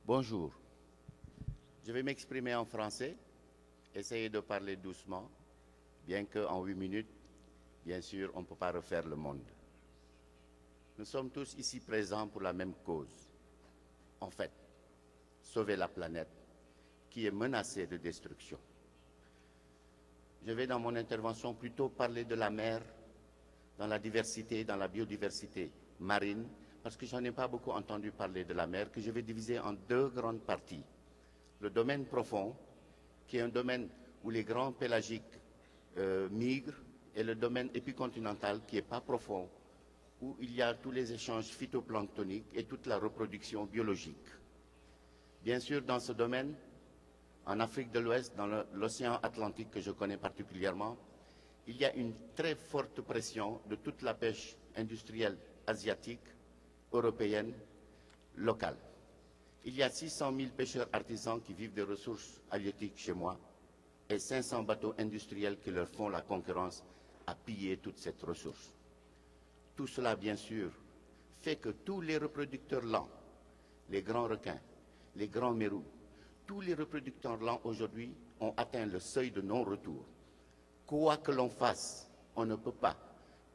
Bonjour. Je vais m'exprimer en français, essayer de parler doucement, bien qu'en 8 minutes, bien sûr, on ne peut pas refaire le monde. Nous sommes tous ici présents pour la même cause. En fait, sauver la planète qui est menacée de destruction. Je vais dans mon intervention plutôt parler de la mer, dans la diversité, dans la biodiversité marine, parce que je n'en ai pas beaucoup entendu parler de la mer, que je vais diviser en deux grandes parties. Le domaine profond, qui est un domaine où les grands pélagiques migrent, et le domaine épicontinental, qui n'est pas profond, où il y a tous les échanges phytoplanctoniques et toute la reproduction biologique. Bien sûr, dans ce domaine, en Afrique de l'Ouest, dans l'océan Atlantique que je connais particulièrement, il y a une très forte pression de toute la pêche industrielle asiatique, européenne, locale. Il y a 600 000 pêcheurs artisans qui vivent des ressources halieutiques chez moi et 500 bateaux industriels qui leur font la concurrence à piller toute cette ressource. Tout cela, bien sûr, fait que tous les reproducteurs lents, les grands requins, les grands mérous, tous les reproducteurs lents aujourd'hui ont atteint le seuil de non-retour. Quoi que l'on fasse, on ne peut pas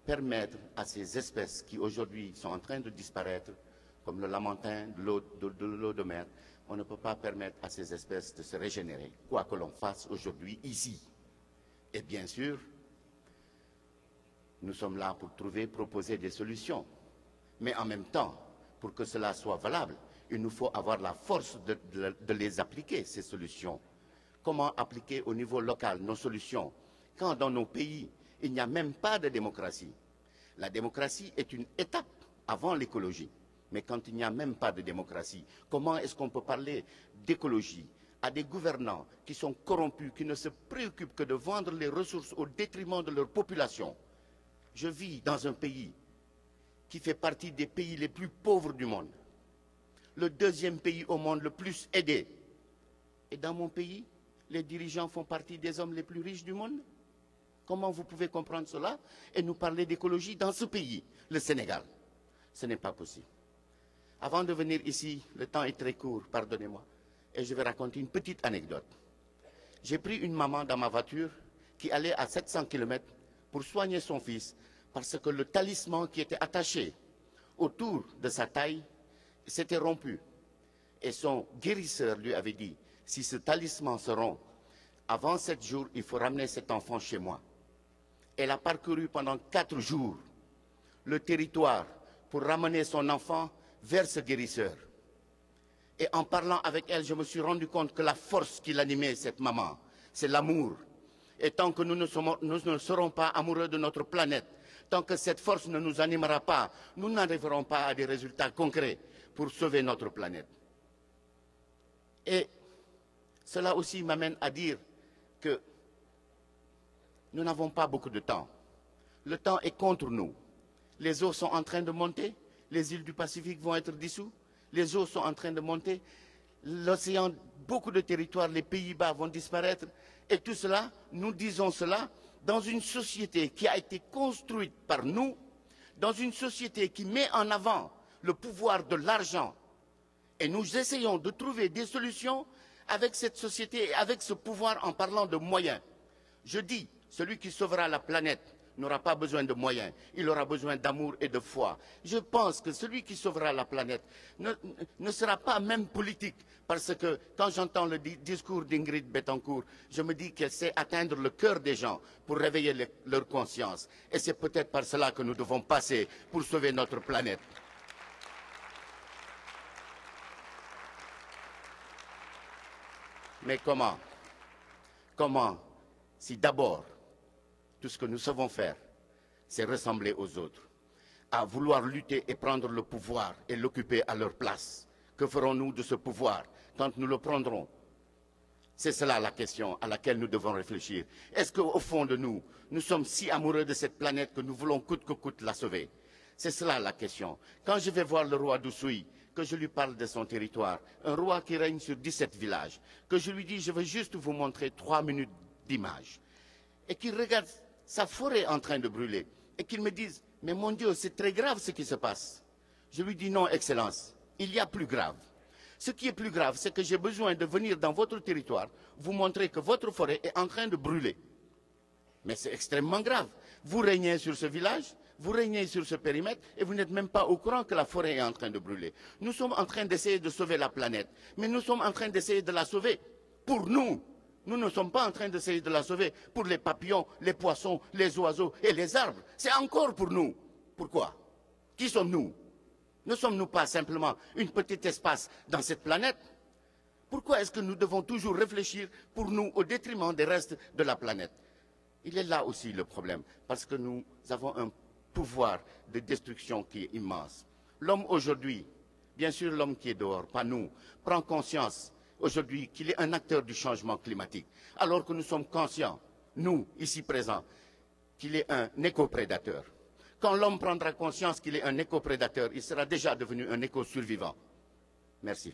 permettre à ces espèces qui aujourd'hui sont en train de disparaître, comme le lamantin de l'eau de mer, on ne peut pas permettre à ces espèces de se régénérer, quoi que l'on fasse aujourd'hui ici. Et bien sûr, nous sommes là pour proposer des solutions. Mais en même temps, pour que cela soit valable, il nous faut avoir la force de les appliquer, ces solutions. Comment appliquer au niveau local nos solutions quand dans nos pays, il n'y a même pas de démocratie? La démocratie est une étape avant l'écologie. Mais quand il n'y a même pas de démocratie, comment est-ce qu'on peut parler d'écologie à des gouvernants qui sont corrompus, qui ne se préoccupent que de vendre les ressources au détriment de leur population? Je vis dans un pays qui fait partie des pays les plus pauvres du monde, le deuxième pays au monde le plus aidé. Et dans mon pays, les dirigeants font partie des hommes les plus riches du monde. Comment vous pouvez comprendre cela et nous parler d'écologie dans ce pays, le Sénégal? Ce n'est pas possible. Avant de venir ici, le temps est très court, pardonnez-moi, et je vais raconter une petite anecdote. J'ai pris une maman dans ma voiture qui allait à 700 km pour soigner son fils parce que le talisman qui était attaché autour de sa taille s'était rompu. Et son guérisseur lui avait dit, si ce talisman se rompt, avant 7 jours, il faut ramener cet enfant chez moi. Elle a parcouru pendant 4 jours le territoire pour ramener son enfant vers ce guérisseur. Et en parlant avec elle, je me suis rendu compte que la force qui l'animait, cette maman, c'est l'amour. Et tant que nous ne serons pas amoureux de notre planète, tant que cette force ne nous animera pas, nous n'arriverons pas à des résultats concrets pour sauver notre planète. Et cela aussi m'amène à dire que nous n'avons pas beaucoup de temps. Le temps est contre nous. Les eaux sont en train de monter, les îles du Pacifique vont être dissous, les eaux sont en train de monter, l'océan, beaucoup de territoires, les Pays-Bas vont disparaître. Et tout cela, nous disons cela dans une société qui a été construite par nous, dans une société qui met en avant le pouvoir de l'argent. Et nous essayons de trouver des solutions avec cette société et avec ce pouvoir en parlant de moyens. Je dis, celui qui sauvera la planète n'aura pas besoin de moyens, il aura besoin d'amour et de foi. Je pense que celui qui sauvera la planète ne sera pas même politique, parce que quand j'entends le discours d'Ingrid Betancourt, je me dis qu'elle sait atteindre le cœur des gens pour réveiller leur conscience. Et c'est peut-être par cela que nous devons passer pour sauver notre planète. Mais comment? Comment, si d'abord, tout ce que nous savons faire, c'est ressembler aux autres, à vouloir lutter et prendre le pouvoir et l'occuper à leur place. Que ferons-nous de ce pouvoir quand nous le prendrons? C'est cela la question à laquelle nous devons réfléchir. Est-ce qu'au fond de nous, nous sommes si amoureux de cette planète que nous voulons coûte que coûte la sauver? C'est cela la question. Quand je vais voir le roi d'Oussouye, que je lui parle de son territoire, un roi qui règne sur 17 villages, que je lui dis, je veux juste vous montrer 3 minutes d'image, et qu'il regarde sa forêt en train de brûler, et qu'il me dise, mais mon Dieu, c'est très grave ce qui se passe. Je lui dis, non, Excellence, il y a plus grave. Ce qui est plus grave, c'est que j'ai besoin de venir dans votre territoire, vous montrer que votre forêt est en train de brûler. Mais c'est extrêmement grave. Vous régnez sur ce village, vous régnez sur ce périmètre, et vous n'êtes même pas au courant que la forêt est en train de brûler. Nous sommes en train d'essayer de sauver la planète, mais nous sommes en train d'essayer de la sauver pour nous. Nous ne sommes pas en train d'essayer de la sauver pour les papillons, les poissons, les oiseaux et les arbres. C'est encore pour nous. Pourquoi? Qui sommes-nous? Ne sommes-nous pas simplement une petite espace dans cette planète? Pourquoi est-ce que nous devons toujours réfléchir pour nous au détriment des restes de la planète? Il est là aussi le problème, parce que nous avons un pouvoir de destruction qui est immense. L'homme aujourd'hui, bien sûr l'homme qui est dehors, pas nous, prend conscience aujourd'hui qu'il est un acteur du changement climatique, alors que nous sommes conscients, nous, ici présents, qu'il est un éco-prédateur. Quand l'homme prendra conscience qu'il est un éco-prédateur, il sera déjà devenu un éco-survivant. Merci.